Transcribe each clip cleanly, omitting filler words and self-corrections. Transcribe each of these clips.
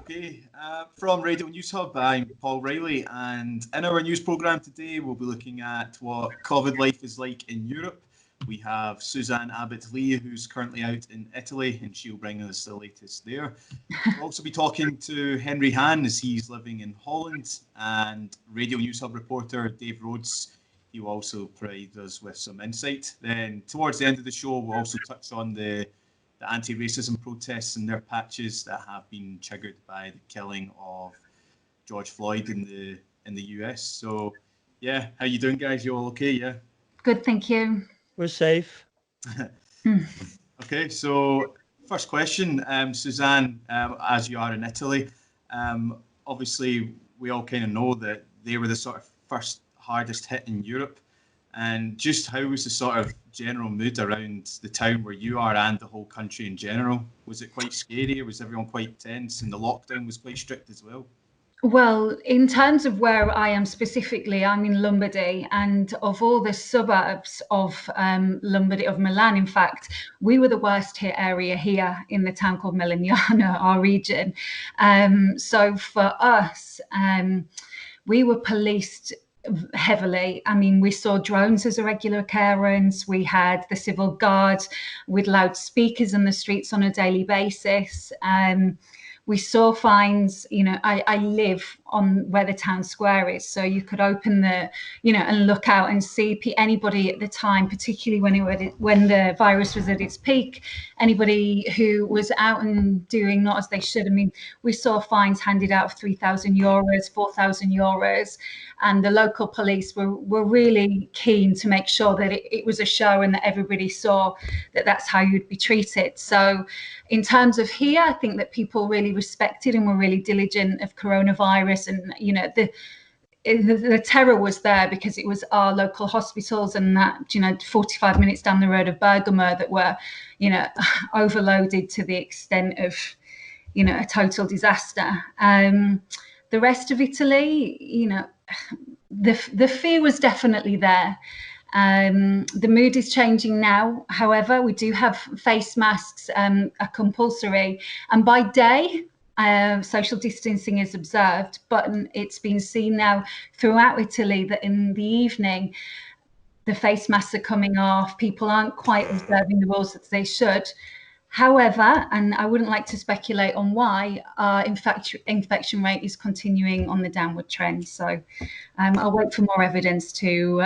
Okay, from Radio News Hub, I'm Paul Reilly, and in our news programme today, we'll be looking at what COVID life is like in Europe. We have Suzanne Abbott-Lee, who's currently out in Italy, and she'll bring us the latest there. We'll also be talking to Henri Haan, as he's living in Holland, and Radio News Hub reporter Dave Rhodes. He will also provide us with some insight. Then, towards the end of the show, we'll also touch on the anti-racism protests and their patches that have been triggered by the killing of George Floyd in the US. So, yeah, how you doing, guys? You all okay? Yeah. Good, thank you. We're safe. Okay, so first question, Suzanne, as you are in Italy, obviously we all kind of know that they were the sort of first hardest hit in Europe. And just how was the sort of general mood around the town where you are and the whole country in general? Was it quite scary, or was everyone quite tense, and the lockdown was quite strict as well? Well, in terms of where I am specifically, I'm in Lombardy, and of all the suburbs of Lombardy, of Milan, in fact, we were the worst hit area here in the town called Melegnano, our region. So for us, we were policed heavily. I mean, we saw drones as a regular occurrence. We had the civil guard with loudspeakers in the streets on a daily basis. We saw fines. You know, I live on where the town square is, so you could open the, and look out and see anybody at the time, particularly when the virus was at its peak, anybody who was out and doing not as they should. I mean, we saw fines handed out of €3,000, €4,000, and the local police were really keen to make sure that it was a show and that everybody saw that that's how you'd be treated. So in terms of here, I think that people really respected and were really diligent of coronavirus, and the terror was there because it was our local hospitals and that 45 minutes down the road of Bergamo that were overloaded to the extent of a total disaster. The rest of Italy, the fear was definitely there. The mood is changing now. However, we do have face masks are compulsory, and by day social distancing is observed, but it's been seen now throughout Italy that in the evening the face masks are coming off. People aren't quite observing the rules as they should. However, and I wouldn't like to speculate on why, our infection rate is continuing on the downward trend. So I'll wait for more evidence to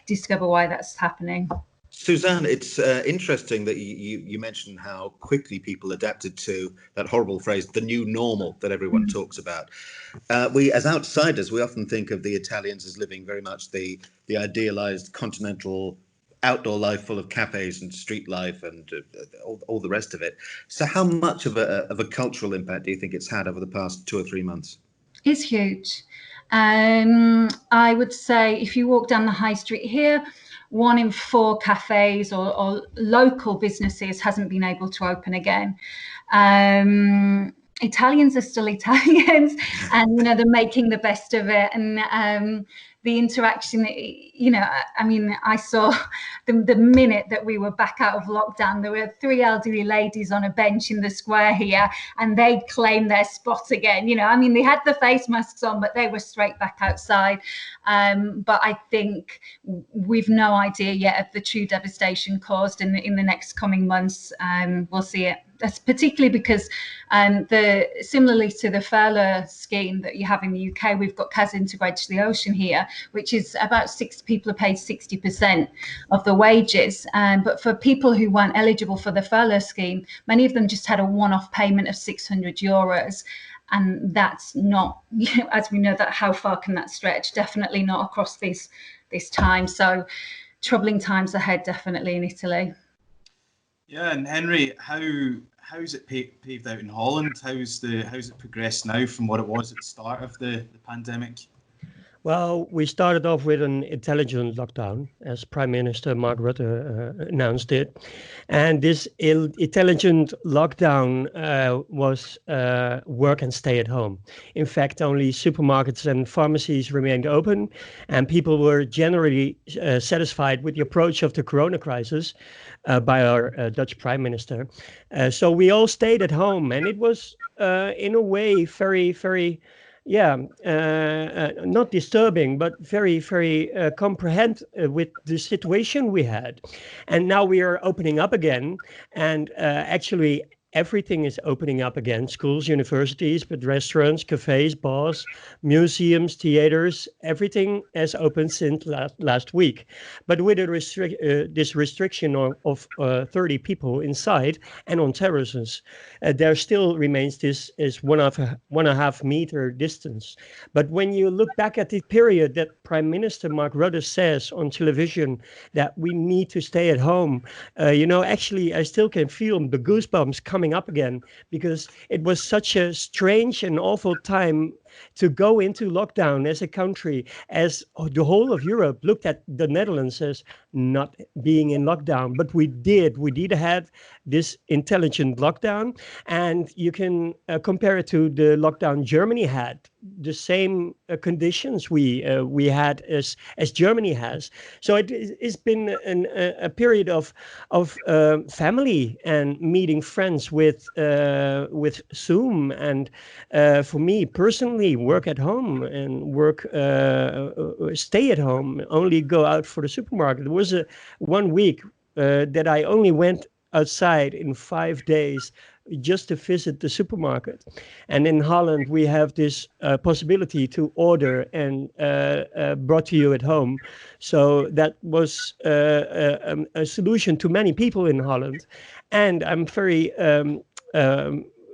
discover why that's happening. Suzanne, it's interesting that you mentioned how quickly people adapted to that horrible phrase, the new normal that everyone talks about. We, as outsiders, we often think of the Italians as living very much the idealized continental outdoor life full of cafes and street life and all the rest of it. So how much of a cultural impact do you think it's had over the past 2 or 3 months? It's huge. I would say if you walk down the high street here, 1 in 4 cafes or local businesses hasn't been able to open again. Italians are still Italians, and they're making the best of it. And the interaction, I mean, I saw the minute that we were back out of lockdown, there were 3 elderly ladies on a bench in the square here, and they claimed their spot again. I mean, they had the face masks on, but they were straight back outside. But I think we've no idea yet of the true devastation caused in the next coming months. We'll see it. That's particularly because similarly to the furlough scheme that you have in the UK, we've got Casa Integrated to the Ocean here, which is about 6 people are paid 60% of the wages. But for people who weren't eligible for the furlough scheme, many of them just had a one-off payment of €600. And that's not, as we know, that how far can that stretch? Definitely not across this time. So troubling times ahead, definitely in Italy. Yeah, and Henry, how's it paved out in Holland? How's it progressed now from what it was at the start of the pandemic? Well, we started off with an intelligent lockdown, as Prime Minister Mark Rutte announced it. And this intelligent lockdown was work and stay at home. In fact, only supermarkets and pharmacies remained open, and people were generally satisfied with the approach of the corona crisis by our Dutch Prime Minister. So we all stayed at home, and it was, in a way, very, very yeah, not disturbing, but very, very comprehend with the situation we had. And now we are opening up again. And actually, everything is opening up again: schools, universities, but restaurants, cafes, bars, museums, theaters, everything has opened since last week. But with this restriction of 30 people inside and on terraces, there still remains this is 1.5 meter distance. But when you look back at the period that Prime Minister Mark Rutte says on television that we need to stay at home, actually I still can feel the goosebumps coming up again, because it was such a strange and awful time to go into lockdown as a country, as the whole of Europe looked at the Netherlands as not being in lockdown. But we did have this intelligent lockdown, and you can compare it to the lockdown Germany had. The same conditions we had as Germany has. So it's been a period of family and meeting friends with Zoom, and for me personally, work at home and stay at home, only go out for the supermarket. There was 1 week that I only went outside in 5 days just to visit the supermarket. And in Holland, we have this possibility to order and brought to you at home. So that was a solution to many people in Holland. And I'm very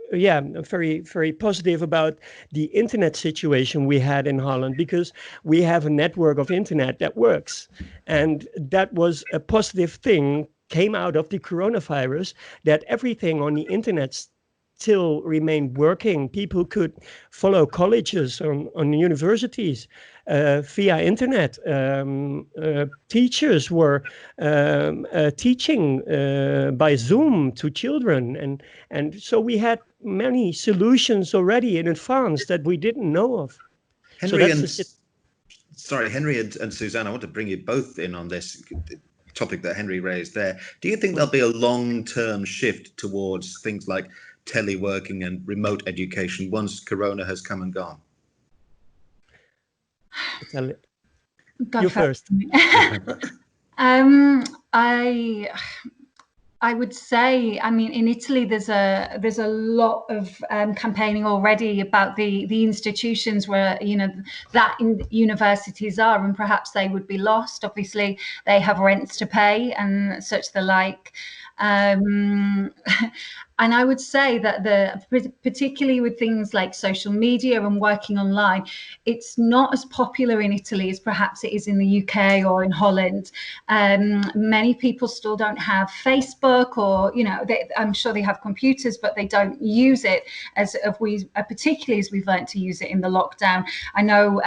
very, very positive about the internet situation we had in Holland, because we have a network of internet that works. And that was a positive thing, came out of the coronavirus, that everything on the internet still remained working. People could follow colleges on universities via internet. Teachers were teaching by Zoom to children. And so we had many solutions already in advance that we didn't know of. Henri and Suzanne, I want to bring you both in on this topic that Henri raised there. Do you think there'll be a long-term shift towards things like teleworking and remote education once Corona has come and gone? You first. I would say, I mean, in Italy, there's a lot of campaigning already about the institutions where, universities are, and perhaps they would be lost. Obviously, they have rents to pay and such the like. And I would say that particularly with things like social media and working online, it's not as popular in Italy as perhaps it is in the UK or in Holland. Many people still don't have Facebook, or I'm sure they have computers, but they don't use it particularly as we've learned to use it in the lockdown. I know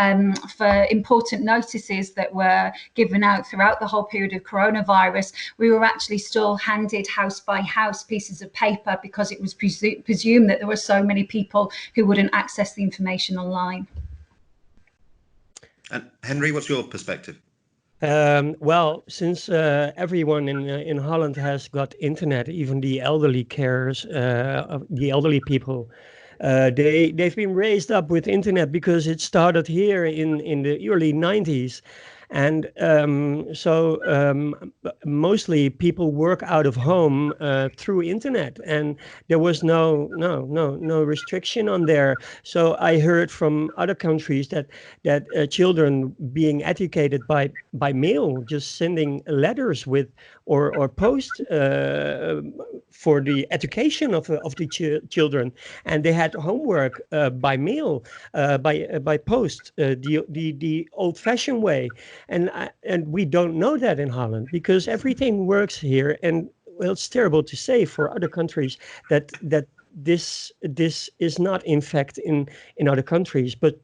for important notices that were given out throughout the whole period of coronavirus, we were actually still handed house by house pieces of paper, because it was presumed that there were so many people who wouldn't access the information online. And Henri, what's your perspective? Well, since everyone in Holland has got internet, even the elderly carers, the elderly people, they've been raised up with internet because it started here in the early 90s. And so mostly people work out of home through internet, and there was no restriction on there. So I heard from other countries that children being educated by mail, just sending letters with or post for the education of the children, and they had homework by mail, by post, the old-fashioned way. And we don't know that in Holland, because everything works here. And well, it's terrible to say for other countries that this is not in fact in other countries, but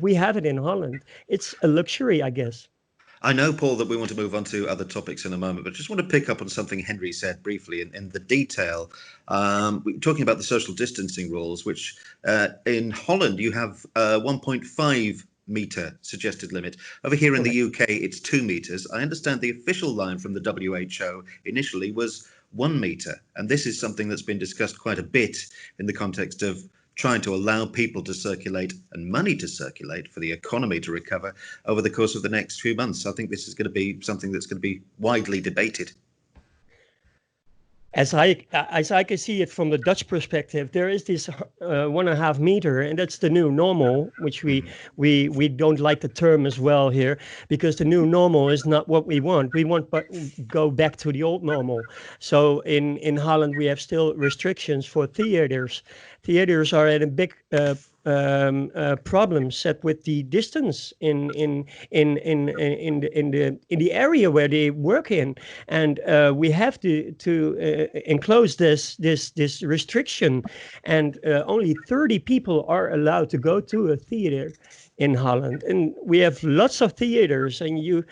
we have it in Holland. It's a luxury, I guess. I know, Paul, that we want to move on to other topics in a moment, but just want to pick up on something Henri said briefly in the detail. Talking about the social distancing rules, which in Holland you have 1.5 metre suggested limit. Over here in the UK, it's 2 metres. I understand the official line from the WHO initially was 1 metre, and this is something that's been discussed quite a bit in the context of trying to allow people to circulate and money to circulate for the economy to recover over the course of the next few months. I think this is going to be something that's going to be widely debated. As I can see it from the Dutch perspective, there is this 1.5 meter, and that's the new normal, which we don't like the term as well here, because the new normal is not what we want. We want but go back to the old normal. So in Holland we have still restrictions for theaters. Theaters are at a big problem set with the distance in the area where they work in, and we have to enclose this restriction, and only 30 people are allowed to go to a theater in Holland, and we have lots of theaters, and you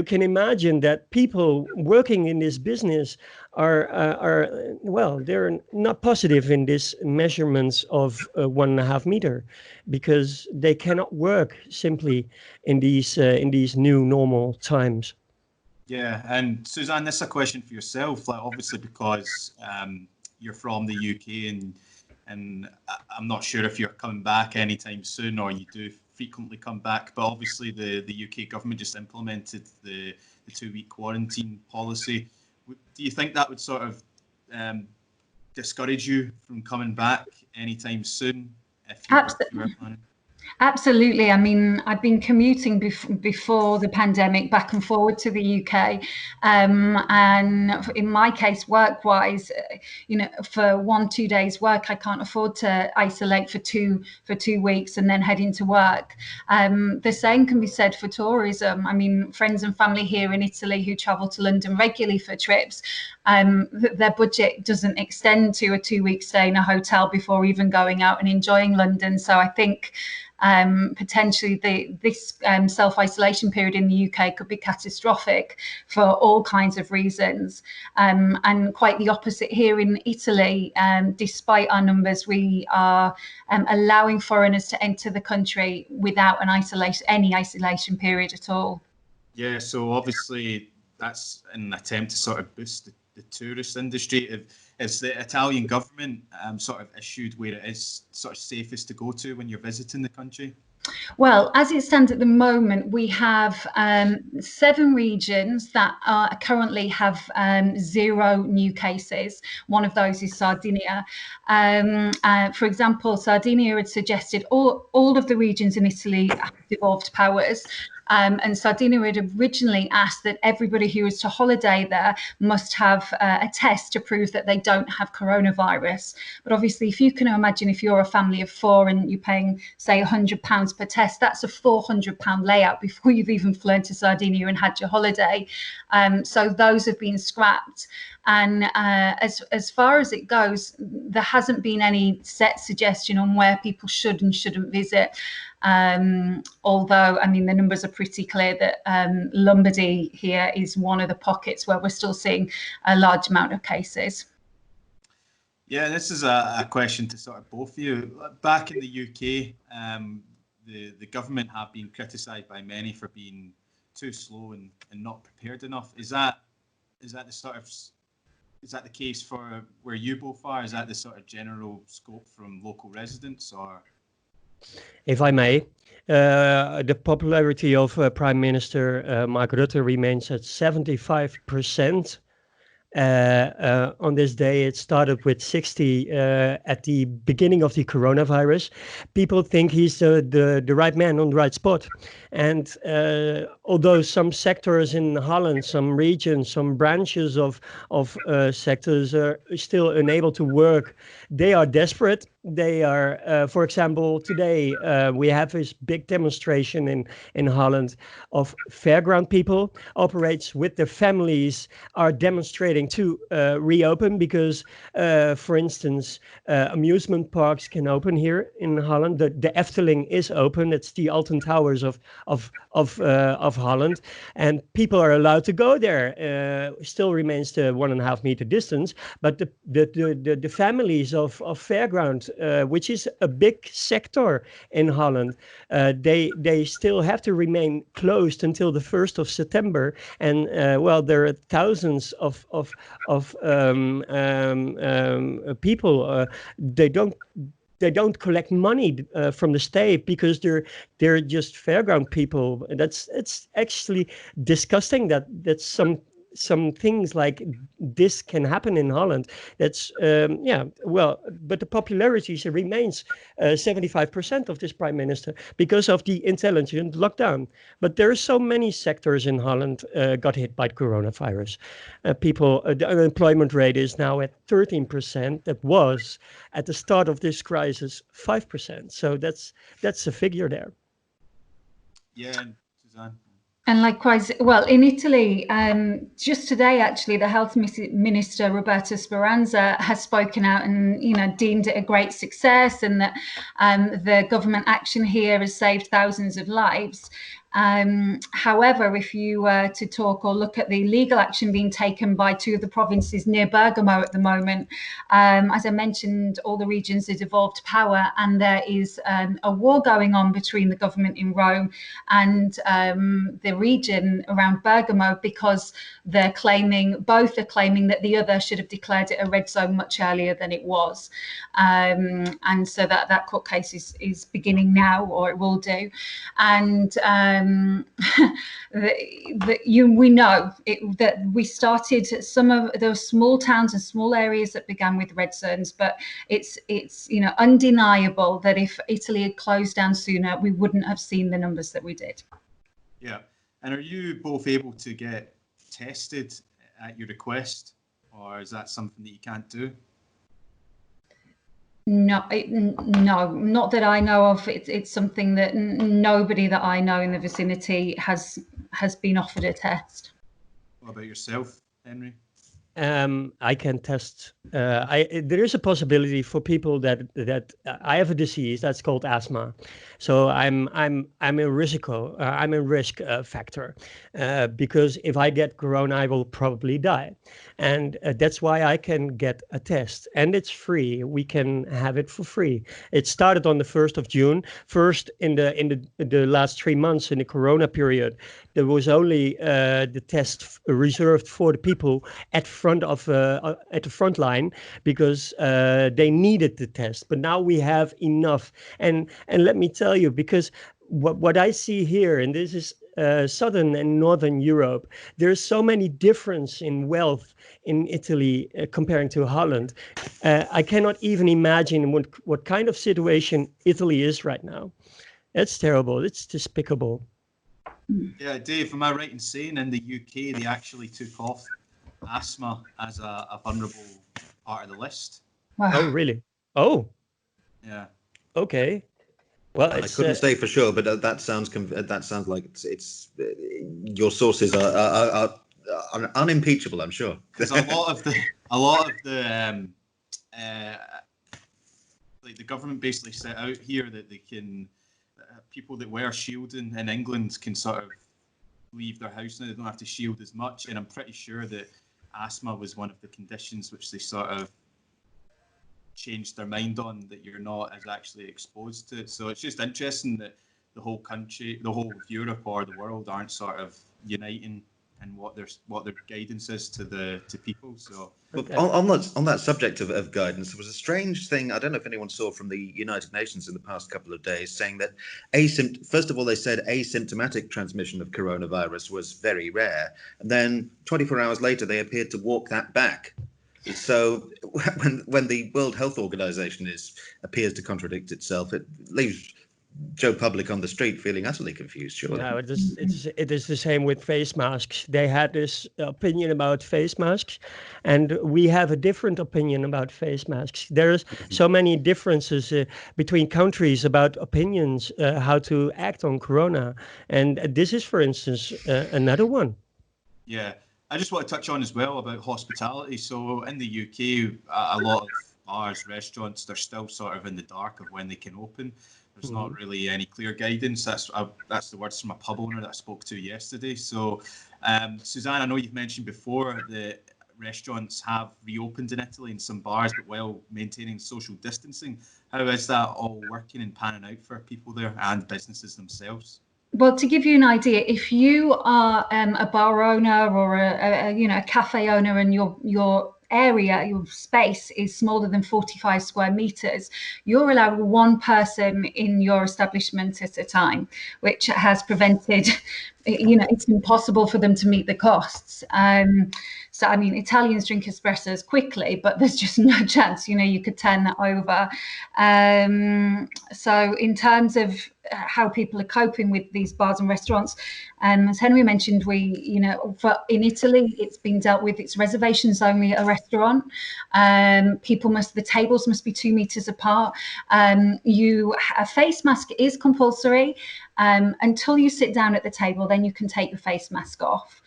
can imagine that people working in this business are well, they're not positive in this measurements of 1.5 meter, because they cannot work simply in these new normal times. Yeah, and Suzanne, this is a question for yourself, like obviously because you're from the UK, and I'm not sure if you're coming back anytime soon or you do frequently come back, but obviously the UK government just implemented the 2-week quarantine policy. Do you think that would sort of discourage you from coming back anytime soon if you were planning? Absolutely. I mean, I've been commuting before the pandemic back and forward to the UK. And in my case, work-wise, for 1-2 days work, I can't afford to isolate for two weeks and then head into work. The same can be said for tourism. I mean, friends and family here in Italy who travel to London regularly for trips, their budget doesn't extend to a 2-week stay in a hotel before even going out and enjoying London. So I think potentially this self-isolation period in the UK could be catastrophic for all kinds of reasons, and quite the opposite here in Italy. Despite our numbers, we are allowing foreigners to enter the country without any isolation period at all. Yeah, so obviously that's an attempt to sort of boost the tourist industry. Is the Italian government sort of issued where it is sort of safest to go to when you're visiting the country? Well, as it stands at the moment, we have 7 regions that currently have 0 new cases. One of those is Sardinia. For example, Sardinia had suggested all of the regions in Italy have devolved powers. And Sardinia had originally asked that everybody who is to holiday there must have a test to prove that they don't have coronavirus. But obviously, if you can imagine, if you're a family of 4 and you're paying, say, £100 per test, that's a £400 layout before you've even flown to Sardinia and had your holiday. So those have been scrapped. And as far as it goes, there hasn't been any set suggestion on where people should and shouldn't visit. Although, I mean, the numbers are pretty clear that Lombardy here is one of the pockets where we're still seeing a large amount of cases. Yeah, this is a question to sort of both of you. Back in the UK, the government have been criticised by many for being too slow and not prepared enough. Is that the case for where you both are? Is that the sort of general scope from local residents, or? If I may, the popularity of Prime Minister Mark Rutte remains at 75%. On this day, it started with 60 at the beginning of the coronavirus. People think he's the right man on the right spot. And although some sectors in Holland, some regions, some branches of sectors are still unable to work, they are desperate. they are, for example, today we have this big demonstration in Holland of fairground people operates with their families are demonstrating to reopen because, for instance, amusement parks can open here in Holland. The Efteling is open. It's the Alton Towers of Holland, and people are allowed to go there. Still remains the 1.5 meter distance, but the families of fairground, which is a big sector in Holland, they still have to remain closed until the 1st of September. And well, there are thousands of people. They don't collect money from the state because they're just fairground people. It's actually disgusting that some things like this can happen in Holland. That's well, but the popularity remains 75% of this prime minister because of the intelligent lockdown. But there are so many sectors in Holland got hit by coronavirus. The unemployment rate is now at 13%. That was at the start of this crisis 5%. So that's a figure there. Yeah, Suzanne. And likewise, well, in Italy, just today, actually, the health minister, Roberto Speranza, has spoken out and, deemed it a great success, and that the government action here has saved thousands of lives. However, if you were to talk or look at the legal action being taken by 2 of the provinces near Bergamo at the moment, as I mentioned, all the regions are devolved power, and there is a war going on between the government in Rome and the region around Bergamo, because both are claiming that the other should have declared it a red zone much earlier than it was. And so that court case is beginning now, or it will do. And we know that we started some of those small towns and small areas that began with red zones, but it's undeniable that if Italy had closed down sooner, we wouldn't have seen the numbers that we did. Yeah, and are you both able to get tested at your request, or is that something that you can't do? No, not that I know of. It's something that nobody that I know in the vicinity has been offered a test. What about yourself, Henri? I can test. There is a possibility for people that I have a disease that's called asthma, so I'm a risk factor because if I get corona, I will probably die, and that's why I can get a test, and it's free. We can have it for free. It started on the 1st of June. First, in the last 3 months in the corona period, there was only the test reserved for the people at the front line because they needed the test. But now we have enough, and let me tell you, because what I see here, and this is southern and northern Europe, there's so many difference in wealth in Italy comparing to Holland. I cannot even imagine what kind of situation Italy is right now. It's terrible. It's despicable. Yeah, Dave, am I right in saying in the UK they actually took off asthma as a vulnerable part of the list? Wow. Oh, really? Oh. Yeah. Okay. Well, I couldn't say for sure, but that sounds like it's your sources are unimpeachable, I'm sure. Because a lot of the like the government basically set out here that they can people that wear shielding in England can sort of leave their house now. They don't have to shield as much, and I'm pretty sure that asthma was one of the conditions which they sort of changed their mind on, that you're not as actually exposed to it. So it's just interesting that the whole country, the whole of Europe or the world aren't sort of uniting in what their guidance is to people. So but on that subject of guidance, there was a strange thing. I don't know if anyone saw from the United Nations in the past couple of days, saying that first of all, they said asymptomatic transmission of coronavirus was very rare, and then 24 hours later they appeared to walk that back. So when the World Health Organization appears to contradict itself, it leaves Joe Public on the street feeling utterly confused, surely. No, it is the same with face masks. They had this opinion about face masks, and we have a different opinion about face masks. There's so many differences between countries about opinions, how to act on corona. And this is, for instance, another one. Yeah, I just want to touch on as well about hospitality. So in the UK, a lot of bars, restaurants, they're still sort of in the dark of when they can open. There's not really any clear guidance. That's the words from a pub owner that I spoke to yesterday. So, Suzanne, I know you've mentioned before that restaurants have reopened in Italy and some bars, but while maintaining social distancing. How is that all working and panning out for people there and businesses themselves? Well, to give you an idea, if you are a bar owner or a cafe owner, and your area, your space is smaller than 45 square meters, you're allowed one person in your establishment at a time, which has prevented, it's impossible for them to meet the costs. So, I mean, Italians drink espressos quickly, but there's just no chance, you could turn that over. So in terms of how people are coping with these bars and restaurants, as Henri mentioned, in Italy, it's been dealt with. It's reservations only at a restaurant. The tables must be 2 meters apart. A face mask is compulsory until you sit down at the table. Then you can take your face mask off.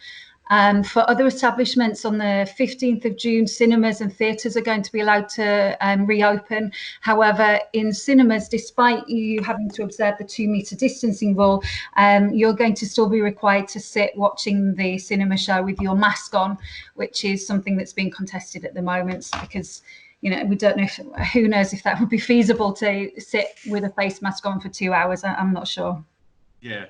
For other establishments, on the 15th of June, cinemas and theatres are going to be allowed to reopen. However, in cinemas, despite you having to observe the 2 meter distancing rule, you're going to still be required to sit watching the cinema show with your mask on, which is something that's being contested at the moment because we don't know who knows if that would be feasible to sit with a face mask on for 2 hours. I'm not sure. Yeah.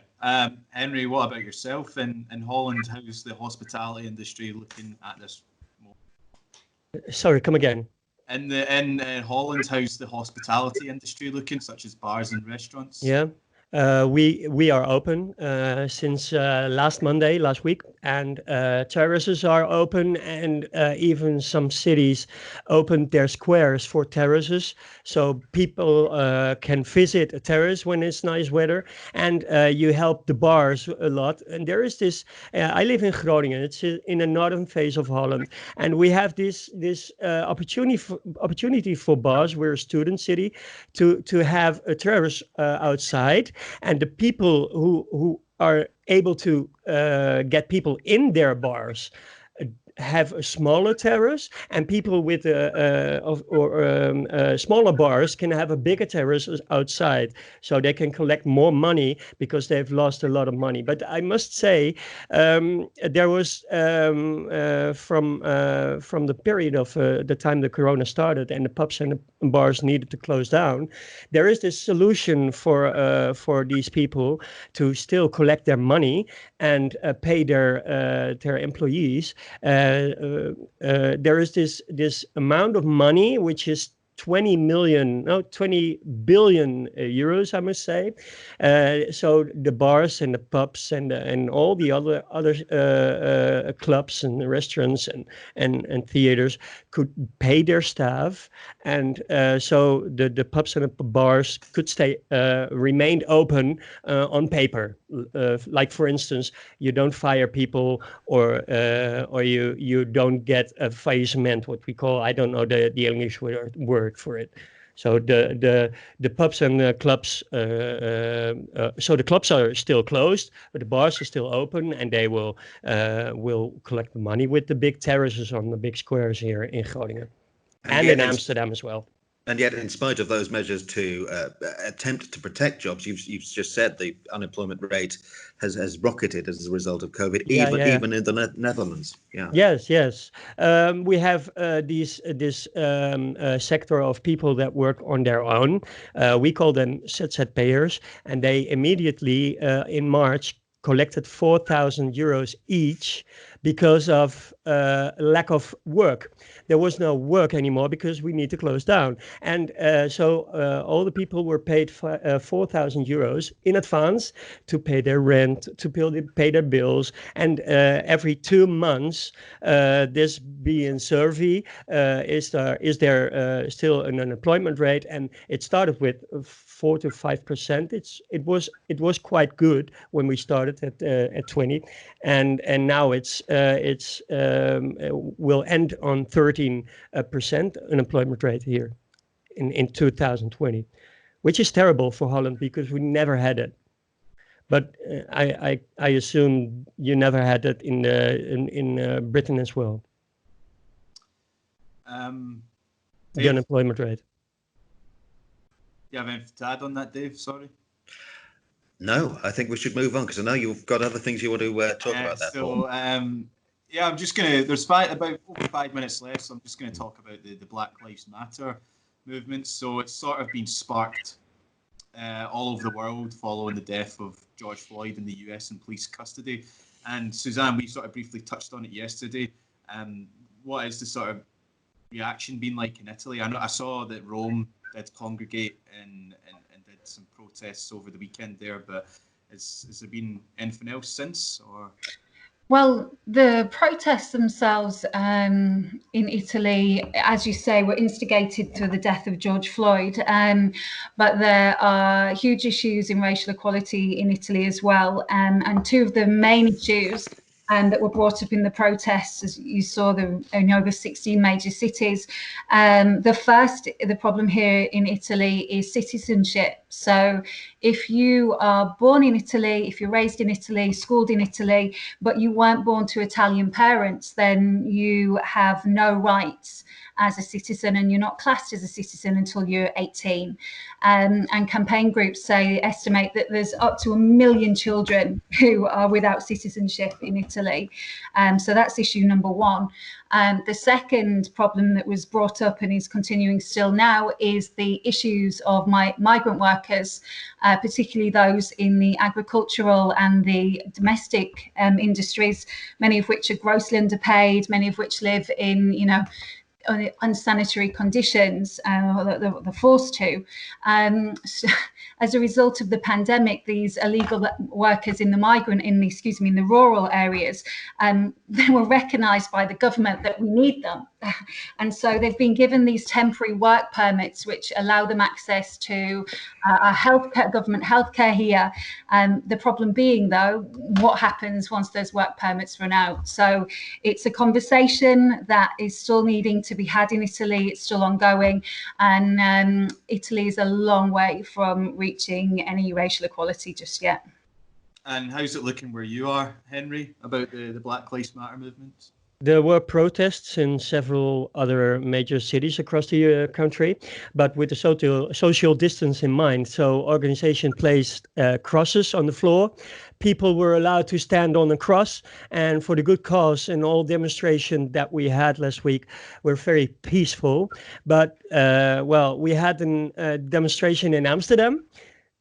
Henri, what about yourself in Holland? How's the hospitality industry looking at this moment? Sorry, come again. In Holland, how's the hospitality industry looking, such as bars and restaurants? Yeah. We are open since last week, and terraces are open, and even some cities opened their squares for terraces, so people can visit a terrace when it's nice weather, and you help the bars a lot. And there is this. I live in Groningen. It's in the northern phase of Holland, and we have this opportunity for bars. We're a student city to have a terrace outside. And the people who are able to get people in their bars have a smaller terrace, and people with smaller bars can have a bigger terrace outside, so they can collect more money because they've lost a lot of money. But I must say, there was from the period of the time the corona started and the pubs and the bars needed to close down, there is this solution for these people to still collect their money and pay their employees. There is this amount of money, which is 20 billion euros, I must say. So the bars and the pubs and all the other clubs and restaurants and theaters could pay their staff, and so the pubs and the bars could remained open on paper. Like, for instance, you don't fire people, or you don't get a faillissement, what we call, I don't know the English word for it. So the pubs and the clubs, so the clubs are still closed, but the bars are still open, and they will collect the money with the big terraces on the big squares here in Groningen and in Amsterdam as well. And yet, in spite of those measures to attempt to protect jobs, you've just said the unemployment rate has rocketed as a result of COVID, even in the Netherlands. Yeah. Yes. We have this sector of people that work on their own. We call them ZZP'ers, and they immediately in March collected 4,000 euros each because of lack of work. There was no work anymore because we need to close down. And so all the people were paid 4,000 euros in advance to pay their rent, to pay their bills. And every 2 months, this being survey, is there still an unemployment rate? And it started with 4 to 5%. It was quite good when we started at 20, and now it's will end on 13% unemployment rate here in 2020, which is terrible for Holland because we never had it. But I assume you never had it in Britain as well. The unemployment rate. Do you have anything to add on that, Dave? Sorry. No, I think we should move on because I know you've got other things you want to talk about. That. So, yeah, I'm just gonna. There's about 5 minutes left, so I'm just gonna talk about the Black Lives Matter movement. So it's sort of been sparked all over the world following the death of George Floyd in the US in police custody. And Suzanne, we sort of briefly touched on it yesterday. What is the sort of reaction been like in Italy? I saw that Rome did congregate and did some protests over the weekend there, but has there been anything else since? Or well, the protests themselves in Italy, as you say, were instigated through the death of George Floyd. But there are huge issues in racial equality in Italy as well. And two of the main issues that were brought up in the protests, as you saw, in over 16 major cities. The problem here in Italy is citizenship. So if you are born in Italy, if you're raised in Italy, schooled in Italy, but you weren't born to Italian parents, then you have no rights as a citizen, and you're not classed as a citizen until you're 18. And campaign groups estimate that there's up to 1 million children who are without citizenship in Italy. So that's issue number one. The second problem that was brought up and is continuing still now is the issues of migrant workers, particularly those in the agricultural and the domestic industries, many of which are grossly underpaid, many of which live in, unsanitary conditions, they're forced to. So as a result of the pandemic, these illegal workers in the rural areas, they were recognised by the government that we need them. And so they've been given these temporary work permits, which allow them access to government healthcare here. The problem being, though, what happens once those work permits run out? So it's a conversation that is still needing to be had in Italy. It's still ongoing, and Italy is a long way from reaching any racial equality just yet. And how's it looking where you are, Henry, about the Black Lives Matter movement? There were protests in several other major cities across the country, but with the social distance in mind. So organization placed crosses on the floor. People were allowed to stand on a cross, and for the good cause. And all demonstrations that we had last week were very peaceful. But we had a demonstration in Amsterdam.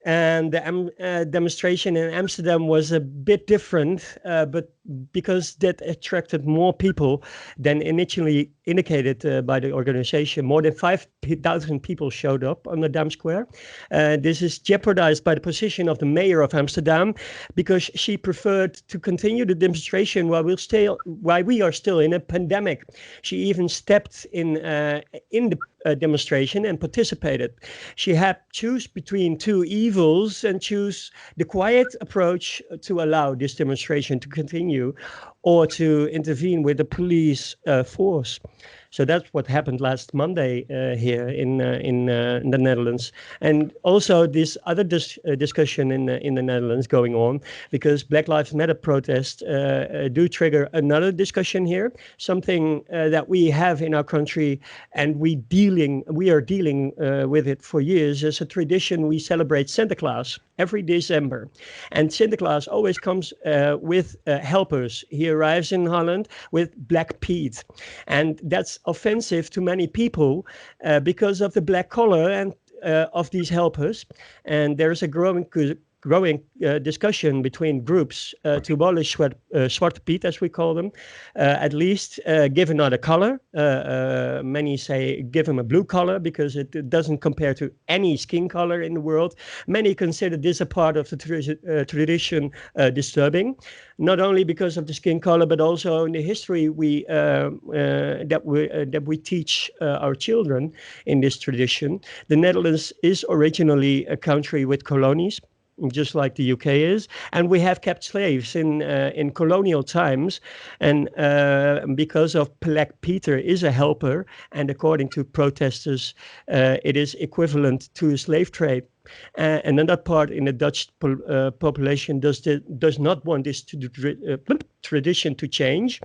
And the demonstration in Amsterdam was a bit different, but because that attracted more people than initially indicated by the organization. More than 5,000 people showed up on the Dam Square. This is jeopardized by the position of the mayor of Amsterdam, because she preferred to continue the demonstration while we are still in a pandemic. She even stepped in the demonstration and participated. She had choose between two evils and choose the quiet approach to allow this demonstration to continue, or to intervene with the police force. So that's what happened last Monday here in the Netherlands. And also this other discussion in the Netherlands going on, because Black Lives Matter protests do trigger another discussion here, something that we have in our country, and we are dealing with it for years. As a tradition, we celebrate Santa Claus every December. And Santa Claus always comes with helpers. He arrives in Holland with Black Pete. And that's offensive to many people because of the black color and of these helpers. And there's a growing growing discussion between groups to abolish Zwarte Piet, as we call them, at least give another color. Many say give him a blue color because it doesn't compare to any skin color in the world. Many consider this a part of the tradition disturbing, not only because of the skin color, but also in the history that we teach our children in this tradition. The Netherlands is originally a country with colonies, just like the UK is, and we have kept slaves in colonial times, and because of Black Peter is a helper, and according to protesters, it is equivalent to a slave trade. Another part in the Dutch population does not want this tradition to change.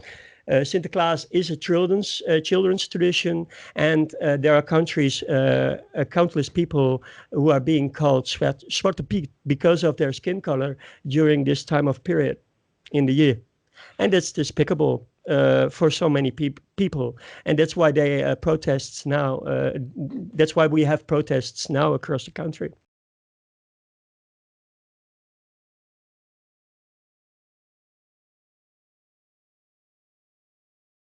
Sinterklaas is a children's tradition, and there are countries, countless people who are being called Zwarte Piet because of their skin color during this time of period in the year. And that's despicable for so many people. And that's why they protests now. That's why we have protests now across the country.